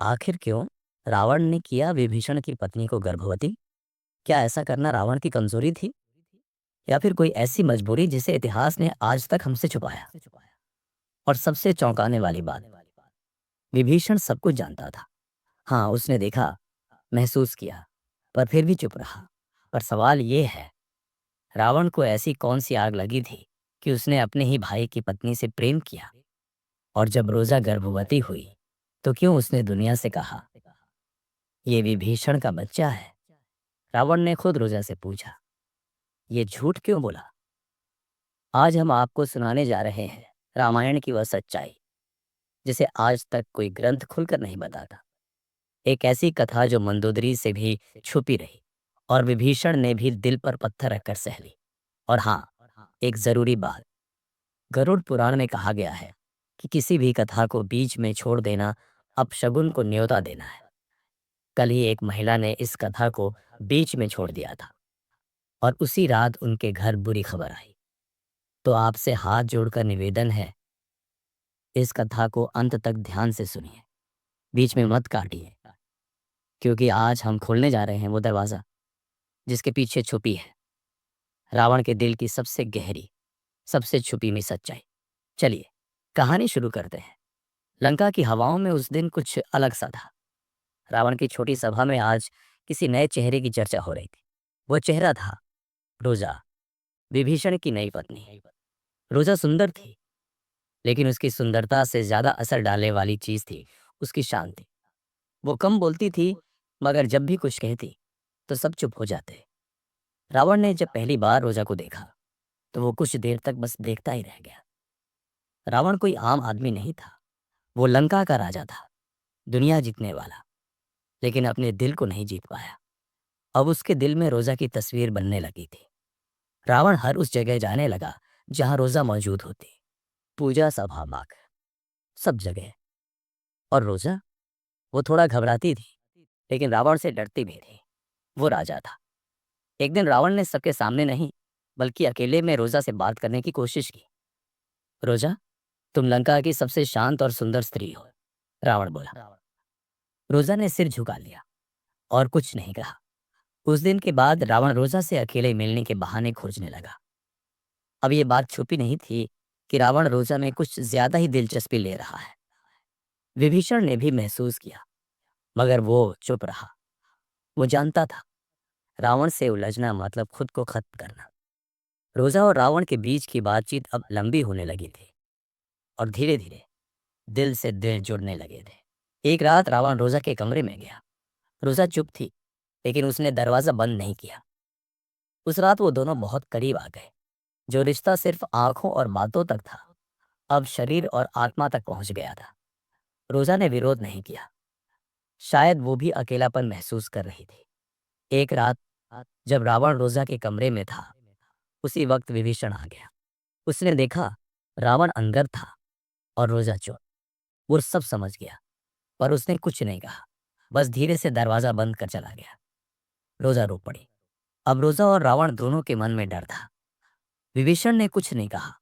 आखिर क्यों रावण ने किया विभीषण की पत्नी को गर्भवती? क्या ऐसा करना रावण की कमजोरी थी या फिर कोई ऐसी मजबूरी जिसे इतिहास ने आज तक हमसे छुपाया? और सबसे चौंकाने वाली बात, विभीषण सब कुछ जानता था। हाँ, उसने देखा, महसूस किया, पर फिर भी चुप रहा। पर सवाल ये है, रावण को ऐसी कौन सी आग लगी थी कि उसने अपने ही भाई की पत्नी से प्रेम किया? और जब रोजा गर्भवती हुई तो क्यों उसने दुनिया से कहा, ये विभीषण का बच्चा है? रावण ने खुद रोजा से पूछा, ये झूठ क्यों बोला? आज हम आपको सुनाने जा रहे हैं रामायण की वह सच्चाई जिसे आज तक कोई ग्रंथ खुलकर नहीं बताता। एक ऐसी कथा जो मंदोदरी से भी छुपी रही और विभीषण ने भी दिल पर पत्थर रखकर सह ली। और हाँ, एक जरूरी बात, गरुड़ पुराण में कहा गया है कि किसी भी कथा को बीच में छोड़ देना अपशगुन को न्योता देना है। कल ही एक महिला ने इस कथा को बीच में छोड़ दिया था और उसी रात उनके घर बुरी खबर आई। तो आपसे हाथ जोड़कर निवेदन है, इस कथा को अंत तक ध्यान से सुनिए, बीच में मत काटिए, क्योंकि आज हम खोलने जा रहे हैं वो दरवाजा जिसके पीछे छुपी है रावण के दिल की सबसे गहरी, सबसे छुपी हुई सच्चाई। चलिए कहानी शुरू करते हैं। लंका की हवाओं में उस दिन कुछ अलग सा था। रावण की छोटी सभा में आज किसी नए चेहरे की चर्चा हो रही थी। वो चेहरा था रोजा, विभीषण की नई पत्नी। रोजा सुंदर थी, लेकिन उसकी सुंदरता से ज्यादा असर डालने वाली चीज थी उसकी शांति। वो कम बोलती थी, मगर जब भी कुछ कहती तो सब चुप हो जाते। रावण ने जब पहली बार रोजा को देखा तो वो कुछ देर तक बस देखता ही रह गया। रावण कोई आम आदमी नहीं था, वो लंका का राजा था, दुनिया जीतने वाला, लेकिन अपने दिल को नहीं जीत पाया। अब उसके दिल में रोजा की तस्वीर बनने लगी थी। रावण हर उस जगह जाने लगा जहां रोजा मौजूद होती, पूजा सभा, बाग, सब जगह। और रोजा, वो थोड़ा घबराती थी, लेकिन रावण से डरती भी थी। वो राजा था। एक दिन रावण ने सबके सामने नहीं, बल्कि अकेले में रोजा से बात करने की कोशिश की। रोजा, तुम लंका की सबसे शांत और सुंदर स्त्री हो, रावण बोला। रोजा ने सिर झुका लिया और कुछ नहीं कहा। उस दिन के बाद रावण रोजा से अकेले मिलने के बहाने खोजने लगा। अब ये बात छुपी नहीं थी कि रावण रोजा में कुछ ज्यादा ही दिलचस्पी ले रहा है। विभीषण ने भी महसूस किया, मगर वो चुप रहा। वो जानता था, रावण से उलझना मतलब खुद को खत्म करना। रोजा और रावण के बीच की बातचीत अब लंबी होने लगी थी और धीरे धीरे दिल से दिल जुड़ने लगे थे। एक रात रावण रोजा के कमरे में गया। रोजा चुप थी, लेकिन उसने दरवाजा बंद नहीं किया। उस रात वो दोनों बहुत करीब आ गए। जो रिश्ता सिर्फ आंखों और बातों तक था, अब शरीर और आत्मा तक पहुंच गया था। रोजा ने विरोध नहीं किया। शायद वो भी अकेलापन महसूस कर रही थी। एक रात जब रावण रोजा के कमरे में था, उसी वक्त विभीषण आ गया। उसने देखा रावण अंदर था और रोजा चुप। वो सब समझ गया, पर उसने कुछ नहीं कहा, बस धीरे से दरवाजा बंद कर चला गया। रोजा रो पड़ी। अब रोजा और रावण दोनों के मन में डर था। विभीषण ने कुछ नहीं कहा,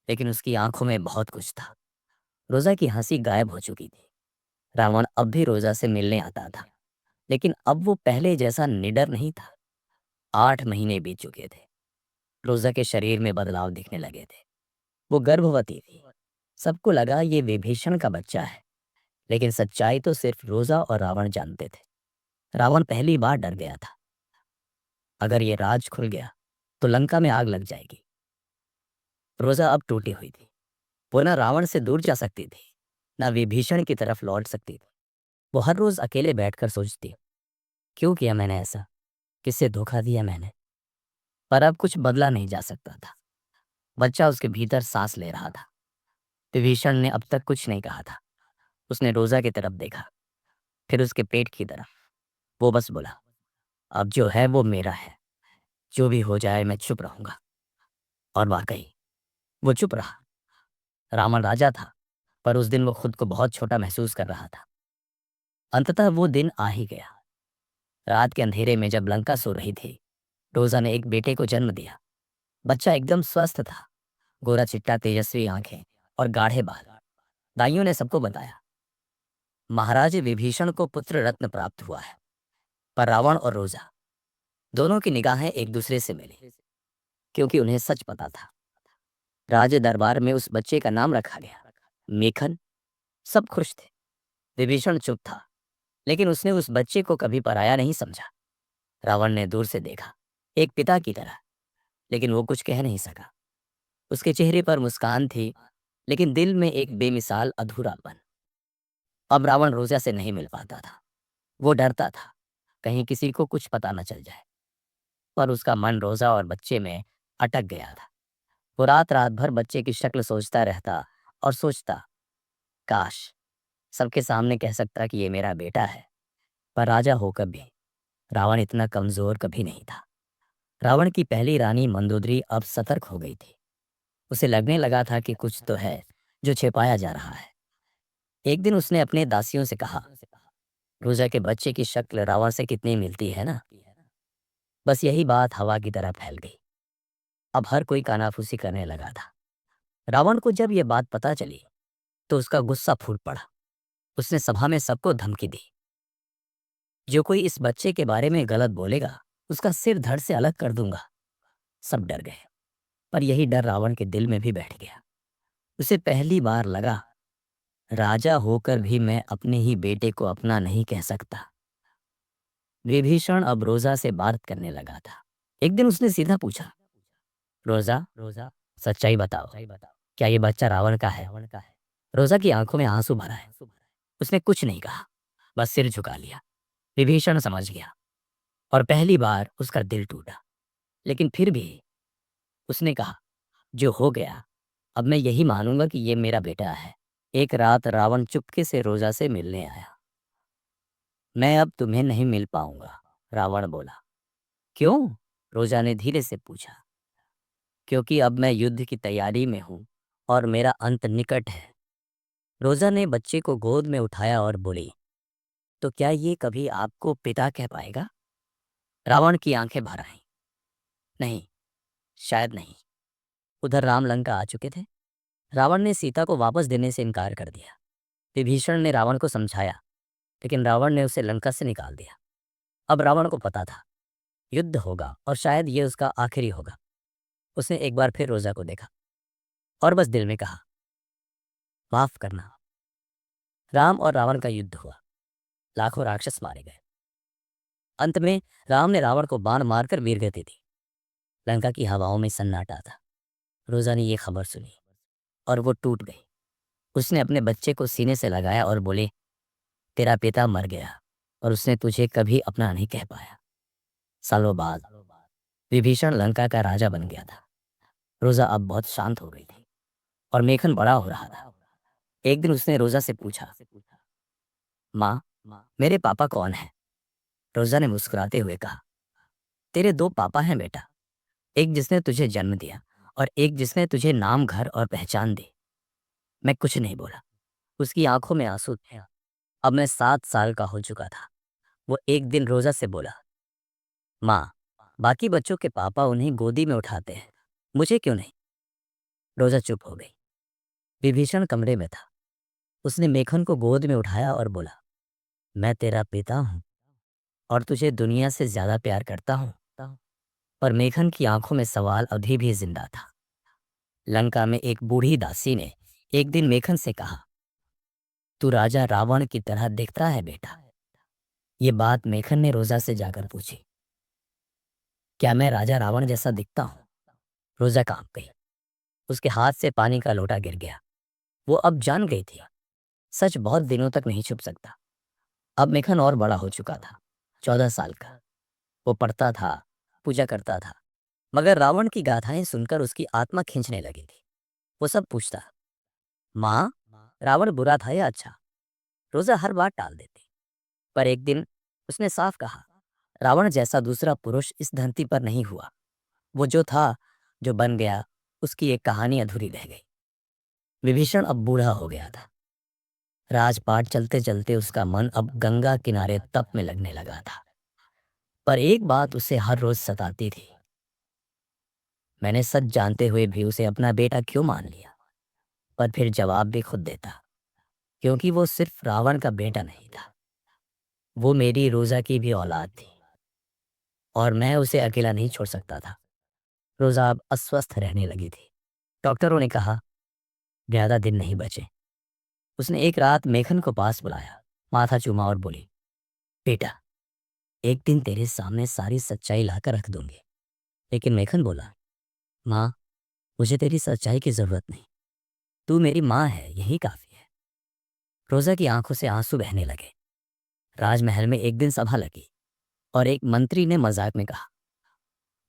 लेकिन उसकी आंखों में बहुत कुछ था। रोजा की हंसी गायब हो चुकी थी। रावण अब भी रोजा से मिलने आता था, लेकिन अब वो पहले जैसा निडर नहीं था। 8 महीने बीत चुके थे। रोजा के शरीर में बदलाव दिखने लगे थे। वो गर्भवती थी। सबको लगा ये विभीषण का बच्चा है, लेकिन सच्चाई तो सिर्फ रोजा और रावण जानते थे। रावण पहली बार डर गया था। अगर ये राज खुल गया तो लंका में आग लग जाएगी। रोजा अब टूटी हुई थी। वो ना रावण से दूर जा सकती थी, ना विभीषण की तरफ लौट सकती थी। वो हर रोज अकेले बैठकर सोचती, क्यों किया मैंने ऐसा, किससे धोखा दिया मैंने। पर अब कुछ बदला नहीं जा सकता था। बच्चा उसके भीतर सांस ले रहा था। विभीषण ने अब तक कुछ नहीं कहा था। उसने रोजा की तरफ देखा, फिर उसके पेट की तरफ। वो बस बोला, अब जो है वो मेरा है, जो भी हो जाए मैं चुप रहूंगा। और वाकई वो चुप रहा। रावण राजा था, पर उस दिन वो खुद को बहुत छोटा महसूस कर रहा था। अंततः वो दिन आ ही गया। रात के अंधेरे में जब लंका सो रही थी, रोजा ने एक बेटे को जन्म दिया। बच्चा एकदम स्वस्थ था, गोरा चिट्टा, तेजस्वी आंखें और गाढ़े बाल। दाइयों ने सबको बताया, महाराज विभीषण को पुत्र रत्न प्राप्त हुआ है, पर रावण और रोजा दोनों की निगाहें एक दूसरे से मिली, क्योंकि उन्हें सच पता था। राज दरबार में उस बच्चे का नाम रखा गया मेखन। सब खुश थे। विभीषण चुप था, लेकिन उसने उस बच्चे को कभी पराया नहीं समझा। रावण ने दूर से देखा, एक पिता की तरह, लेकिन वो कुछ कह नहीं सका। उसके चेहरे पर मुस्कान थी, लेकिन दिल में एक बेमिसाल अधूरापन। अब रावण रोजा से नहीं मिल पाता था। वो डरता था कहीं किसी को कुछ पता न चल जाए, पर उसका मन रोजा और बच्चे में अटक गया था। वो रात रात भर बच्चे की शक्ल सोचता रहता और सोचता, काश सबके सामने कह सकता कि ये मेरा बेटा है। पर राजा होकर भी रावण इतना कमजोर कभी नहीं था। रावण की पहली रानी मंदोदरी अब सतर्क हो गई थी। उसे लगने लगा था कि कुछ तो है जो छिपाया जा रहा है। एक दिन उसने अपने दासियों से कहा, रोजा के बच्चे की शक्ल रावण से कितनी मिलती है ना। बस यही बात हवा की तरह फैल गई। अब हर कोई कानाफूसी करने लगा था। रावण को जब यह बात पता चली तो उसका गुस्सा फूट पड़ा। उसने सभा में सबको धमकी दी, जो कोई इस बच्चे के बारे में गलत बोलेगा उसका सिर धड़ से अलग कर दूंगा। सब डर गए, पर यही डर रावण के दिल में भी बैठ गया। उसे पहली बार लगा, राजा होकर भी मैं अपने ही बेटे को अपना नहीं कह सकता। विभीषण अब रोजा से बात करने लगा था। एक दिन उसने सीधा पूछा, रोजा रोजा सच्चाई बताओ, क्या ये बच्चा रावण का है? रोजा की आंखों में आंसू भरा है। उसने कुछ नहीं कहा, बस सिर झुका लिया। विभीषण समझ गया और पहली बार उसका दिल टूटा। लेकिन फिर भी उसने कहा, जो हो गया अब मैं यही मानूंगा कि ये मेरा बेटा है। एक रात रावण चुपके से रोजा से मिलने आया। मैं अब तुम्हें नहीं मिल पाऊंगा, रावण बोला। क्यों? रोजा ने धीरे से पूछा। क्योंकि अब मैं युद्ध की तैयारी में हूं और मेरा अंत निकट है। रोजा ने बच्चे को गोद में उठाया और बोली, तो क्या ये कभी आपको पिता कह पाएगा? रावण की आंखें भर आईं। नहीं, शायद नहीं। उधर राम लंका आ चुके थे। रावण ने सीता को वापस देने से इनकार कर दिया। विभीषण ने रावण को समझाया, लेकिन रावण ने उसे लंका से निकाल दिया। अब रावण को पता था युद्ध होगा और शायद ये उसका आखिरी होगा। उसने एक बार फिर रोजा को देखा और बस दिल में कहा, माफ करना। राम और रावण का युद्ध हुआ। लाखों राक्षस मारे गए। अंत में राम ने रावण को बाण मारकर वीरगति दी। लंका की हवाओं में सन्नाटा था। रोजा ने यह खबर सुनी और वो टूट गई। उसने अपने बच्चे को सीने से लगाया और बोले, तेरा पिता मर गया और उसने तुझे कभी अपना नहीं कह पाया। सालों बाद विभीषण लंका का राजा बन गया था। रोजा अब बहुत शांत हो गई थी और मेखन बड़ा हो रहा था। एक दिन उसने रोजा से पूछा, माँ, मेरे पापा कौन है? रोजा ने मुस्कुराते हुए कहा, तेरे दो पापा हैं बेटा। एक जिसने तुझे जन्म दिया और एक जिसने तुझे नाम, घर और पहचान दी। मैं कुछ नहीं बोला। उसकी आंखों में आंसू थे। अब मैं 7 साल का हो चुका था। वो एक दिन रोजा से बोला, माँ, बाकी बच्चों के पापा उन्हें गोदी में उठाते हैं, मुझे क्यों नहीं? रोजा चुप हो गई। विभीषण कमरे में था। उसने मेखन को गोद में उठाया और बोला, मैं तेरा पिता हूँ और तुझे दुनिया से ज्यादा प्यार करता हूँ। पर मेखन की आंखों में सवाल अभी भी जिंदा था। लंका में एक बूढ़ी दासी ने एक दिन मेखन से कहा, तू राजा रावण की तरह दिखता है बेटा। ये बात मेखन ने रोजा से जाकर पूछी, क्या मैं राजा रावण जैसा दिखता हूँ? रोजा कांप गई। उसके हाथ से पानी का लोटा गिर गया। वो अब जान गई थी, सच बहुत दिनों तक नहीं छुप सकता। अब मेखन और बड़ा हो चुका था, 14 साल का। वो पढ़ता था, पूजा करता था, मगर रावण की गाथाएं सुनकर उसकी आत्मा खींचने लगी थी। वो सब पूछता, माँ, रावण बुरा था या अच्छा? रोजा हर बात टाल देती, पर एक दिन उसने साफ कहा, रावण जैसा दूसरा पुरुष इस धरती पर नहीं हुआ। वो जो था, जो बन गया, उसकी एक कहानी अधूरी रह गई। विभीषण अब बूढ़ा हो गया था। राजपाट चलते चलते उसका मन अब गंगा किनारे तप में लगने लगा था। पर एक बात उसे हर रोज सताती थी, मैंने सच जानते हुए भी उसे अपना बेटा क्यों मान लिया? पर फिर जवाब भी खुद देता, क्योंकि वो सिर्फ रावण का बेटा नहीं था, वो मेरी रोजा की भी औलाद थी और मैं उसे अकेला नहीं छोड़ सकता था। रोजा अब अस्वस्थ रहने लगी थी। डॉक्टरों ने कहा ज्यादा दिन नहीं बचे। उसने एक रात मेघन को पास बुलाया, माथा चूमा और बोली, बेटा, एक दिन तेरे सामने सारी सच्चाई लाकर रख दूंगी। लेकिन मेघन बोला, माँ, मुझे तेरी सच्चाई की जरूरत नहीं, तू मेरी माँ है, यही काफी है। रोजा की आंखों से आंसू बहने लगे। राजमहल में एक दिन सभा लगी और एक मंत्री ने मजाक में कहा,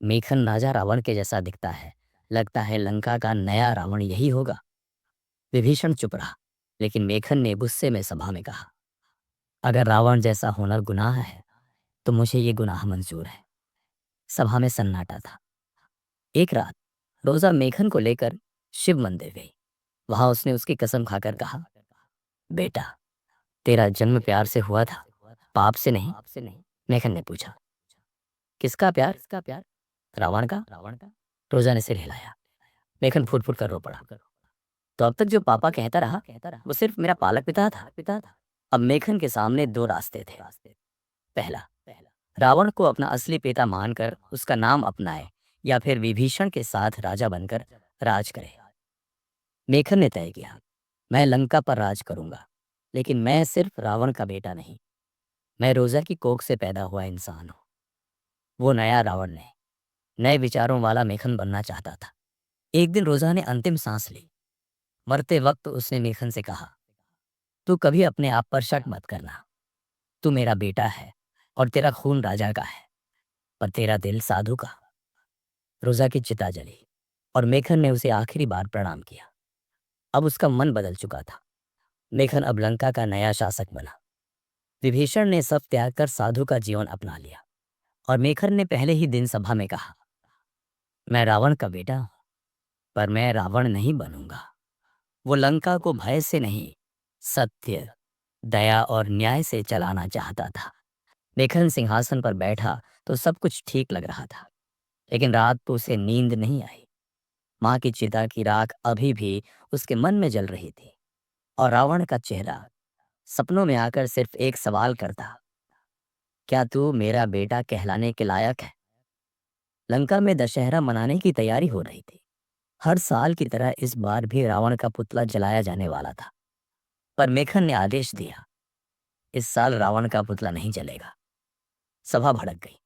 मेघन राजा रावण के जैसा दिखता है, लगता है लंका का नया रावण यही होगा। विभीषण चुप रहा, लेकिन मेघन ने गुस्से में सभा में कहा, अगर रावण जैसा होना गुनाह है तो मुझे ये गुनाह मंजूर है। सभा में सन्नाटा था। एक रात रोजा मेघन को लेकर शिव मंदिर गई। वहां उसने उसकी कसम खाकर कहा, बेटा, तेरा जन्म प्यार से हुआ था, पाप से नहीं। मेघन ने पूछा, किसका प्यार? रावण का। रोजा ने सिर हिलाया। मेघन फूट फूट कर रो पड़ा। तो अब तक जो पापा कहता रहा वो सिर्फ मेरा पालक पिता था। अब मेघन के सामने दो रास्ते थे। पहला, रावण को अपना असली पिता मानकर उसका नाम अपनाए, या फिर विभीषण के साथ राजा बनकर राज करे। मेघन ने तय किया, मैं लंका पर राज करूंगा, लेकिन मैं सिर्फ रावण का बेटा नहीं, मैं रोजा की कोख से पैदा हुआ इंसान हूं। वो नया रावण नहीं, नए विचारों वाला मेघन बनना चाहता था। एक दिन रोजा ने अंतिम सांस ली। मरते वक्त उसने मेघन से कहा, तू कभी अपने आप पर शक मत करना। तू मेरा बेटा है और तेरा खून राजा का है, पर तेरा दिल साधु का। रोजा की चिता जली और मेघन ने उसे आखिरी बार प्रणाम किया। अब उसका मन बदल चुका था। मेघन अब लंका का नया शासक बना। विभीषण ने सब त्याग कर साधु का जीवन अपना लिया और मेघन ने पहले ही दिन सभा में कहा, मैं रावण का बेटा हूं, पर मैं रावण नहीं बनूंगा। वो लंका को भय से नहीं, सत्य, दया और न्याय से चलाना चाहता था। मेघन सिंहासन पर बैठा तो सब कुछ ठीक लग रहा था, लेकिन रात को उसे नींद नहीं आई। माँ की चिता की राख अभी भी उसके मन में जल रही थी और रावण का चेहरा सपनों में आकर सिर्फ एक सवाल करता, क्या तू मेरा बेटा कहलाने के लायक है? लंका में दशहरा मनाने की तैयारी हो रही थी। हर साल की तरह इस बार भी रावण का पुतला जलाया जाने वाला था, पर मेघन ने आदेश दिया, इस साल रावण का पुतला नहीं जलेगा। सभा भड़क गई।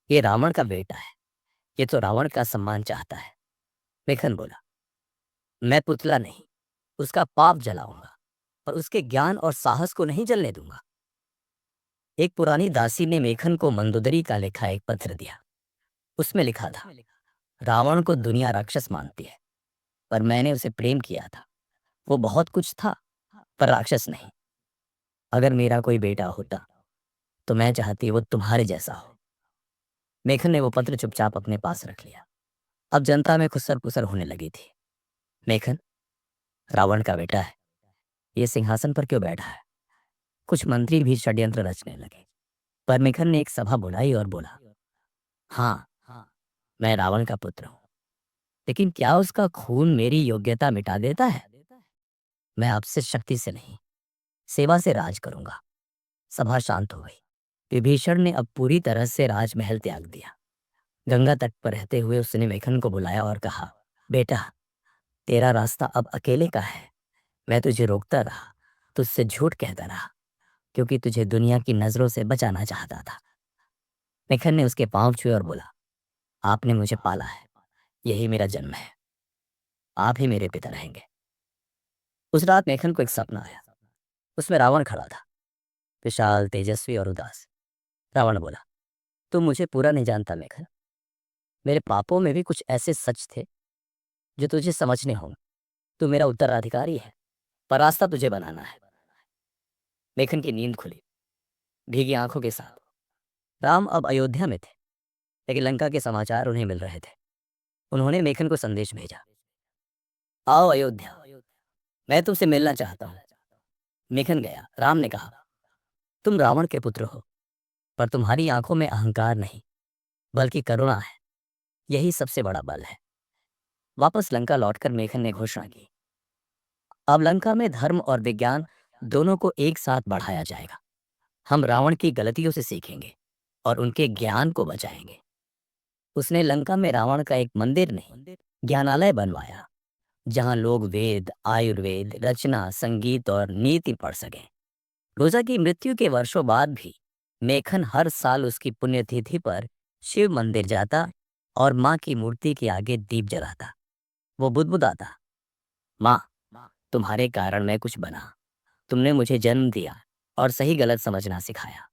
ये रावण का बेटा है, ये तो रावण का सम्मान चाहता है। मेघन बोला, मैं पुतला नहीं, उसका पाप जलाऊंगा और उसके ज्ञान और साहस को नहीं जलने दूंगा। एक पुरानी दासी ने मेघन को मंदोदरी का लिखा एक पत्र दिया। उसमें लिखा था, रावण को दुनिया राक्षस मानती है, पर मैंने उसे प्रेम किया था। वो बहुत कुछ था, पर राक्षस नहीं। अगर मेरा कोई बेटा होता तो मैं चाहती वो तुम्हारे जैसा हो। मेघन ने वो पत्र चुपचाप अपने पास रख लिया। अब जनता में खुसर पुसर होने लगी थी। मेघन रावण का बेटा है, ये सिंहासन पर क्यों बैठा है? कुछ मंत्री भी षड्यंत्र रचने लगे, पर मेघन ने एक सभा बुलाई और बोला, हाँ, मैं रावण का पुत्र हूं, लेकिन क्या उसका खून मेरी योग्यता मिटा देता है? मैं आपसे शक्ति से नहीं, सेवा से राज करूंगा। सभा शांत हो गई। विभीषण ने अब पूरी तरह से राजमहल त्याग दिया। गंगा तट पर रहते हुए उसने मेघन को बुलाया और कहा, बेटा, तेरा रास्ता अब अकेले का है। मैं तुझे रोकता रहा, तुझसे झूठ कहता रहा, क्योंकि तुझे दुनिया की नजरों से बचाना चाहता था। मेघन ने उसके पांव छुए और बोला, आपने मुझे पाला है, यही मेरा जन्म है, आप ही मेरे पिता रहेंगे। उस रात मेघन को एक सपना आया। उसमें रावण खड़ा था, विशाल, तेजस्वी और उदास। रावण बोला, तुम मुझे पूरा नहीं जानता मेघन। मेरे पापों में भी कुछ ऐसे सच थे जो तुझे समझने होंगे। तू मेरा उत्तराधिकारी है, पर रास्ता तुझे बनाना है। मेघन की नींद खुली, भीगी आंखों के साथ। राम अब अयोध्या में थे, लेकिन लंका के समाचार उन्हें मिल रहे थे। उन्होंने मेघन को संदेश भेजा, आओ अयोध्या, मैं तुमसे मिलना चाहता हूँ। मेघन गया। राम ने कहा, तुम रावण के पुत्र हो, पर तुम्हारी आंखों में अहंकार नहीं, बल्कि करुणा है। यही सबसे बड़ा बल है। वापस लंका लौटकर मेघन ने घोषणा की, अब लंका में धर्म और विज्ञान दोनों को एक साथ बढ़ाया जाएगा। हम रावण की गलतियों से सीखेंगे और उनके ज्ञान को बचाएंगे। उसने लंका में रावण का एक मंदिर नहीं, ज्ञानालय बनवाया, जहां लोग वेद, आयुर्वेद, रचना, संगीत और नीति पढ़ सकें। रोजा की मृत्यु के वर्षों बाद भी मेखन हर साल उसकी पुण्यतिथि पर शिव मंदिर जाता और माँ की मूर्ति के आगे दीप जलाता। वो बुदबुदाता, माँ, तुम्हारे कारण मैं कुछ बना। तुमने मुझे जन्म दिया और सही गलत समझना सिखाया।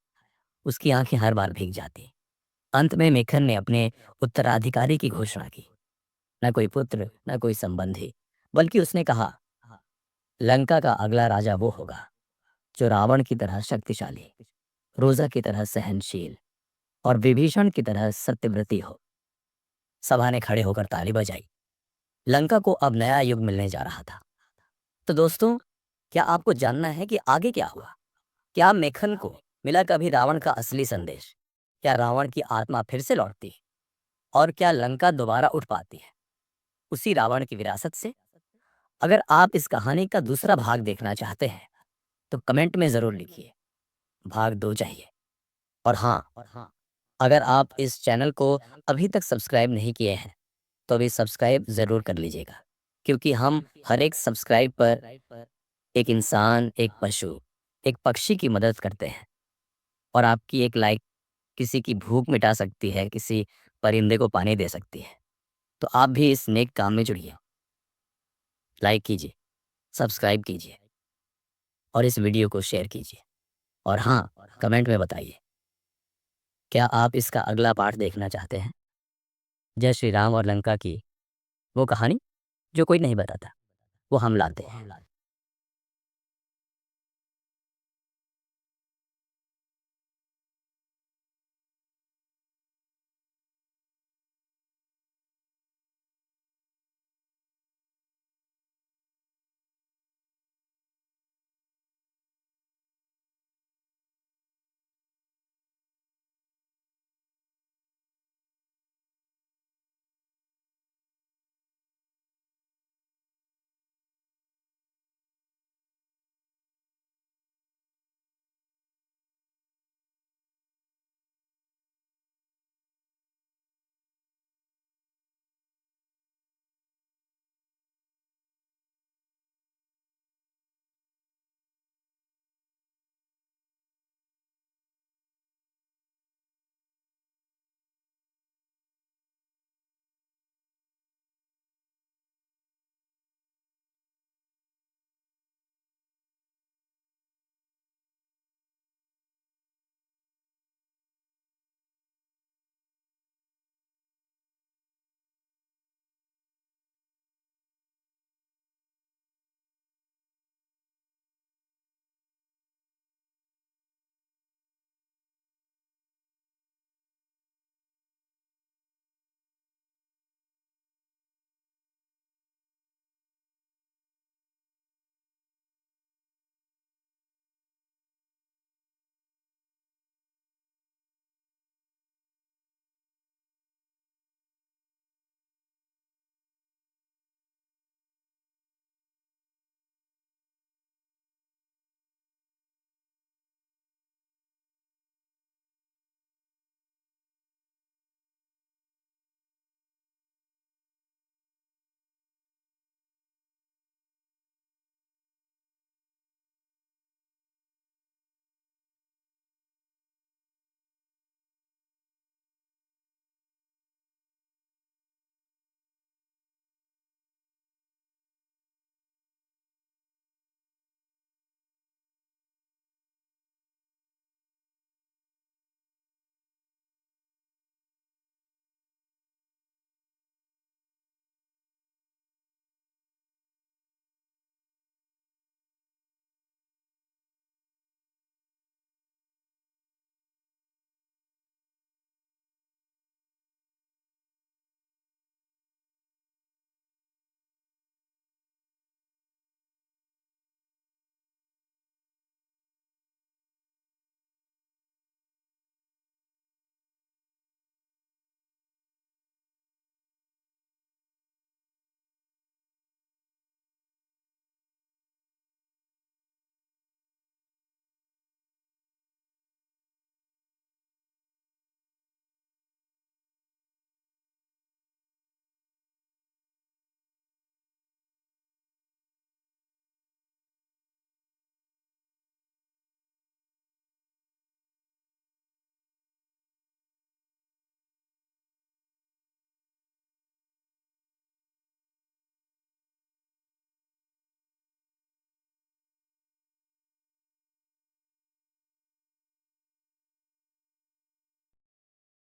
उसकी आंखें हर बार भीग जाती। अंत में मेखन ने अपने उत्तराधिकारी की घोषणा की। न कोई पुत्र, न कोई संबंधी, बल्कि उसने कहा, लंका का अगला राजा वो होगा जो रावण की तरह शक्तिशाली, रोजा की तरह सहनशील और विभीषण की तरह सत्यव्रती हो। सभा ने खड़े होकर ताली बजाई। लंका को अब नया युग मिलने जा रहा था। तो दोस्तों, क्या आपको जानना है कि आगे क्या हुआ? क्या मेखन को मिला कभी रावण का असली संदेश? क्या रावण की आत्मा फिर से लौटती है? और क्या लंका दोबारा उठ पाती है उसी रावण की विरासत से? अगर आप इस कहानी का दूसरा भाग देखना चाहते हैं तो कमेंट में जरूर लिखिए, भाग 2 चाहिए। और हाँ, अगर आप इस चैनल को अभी तक सब्सक्राइब नहीं किए हैं तो अभी सब्सक्राइब जरूर कर लीजिएगा, क्योंकि हम हर एक सब्सक्राइब पर एक इंसान, एक पशु, एक पक्षी की मदद करते हैं। और आपकी एक लाइक किसी की भूख मिटा सकती है, किसी परिंदे को पानी दे सकती है। तो आप भी इस नेक काम में जुड़िए। लाइक कीजिए, सब्सक्राइब कीजिए और इस वीडियो को शेयर कीजिए। और हाँ, कमेंट में बताइए, क्या आप इसका अगला पार्ट देखना चाहते हैं? जय श्री राम और लंका की वो कहानी जो कोई नहीं बताता, वो हम लाते हैं।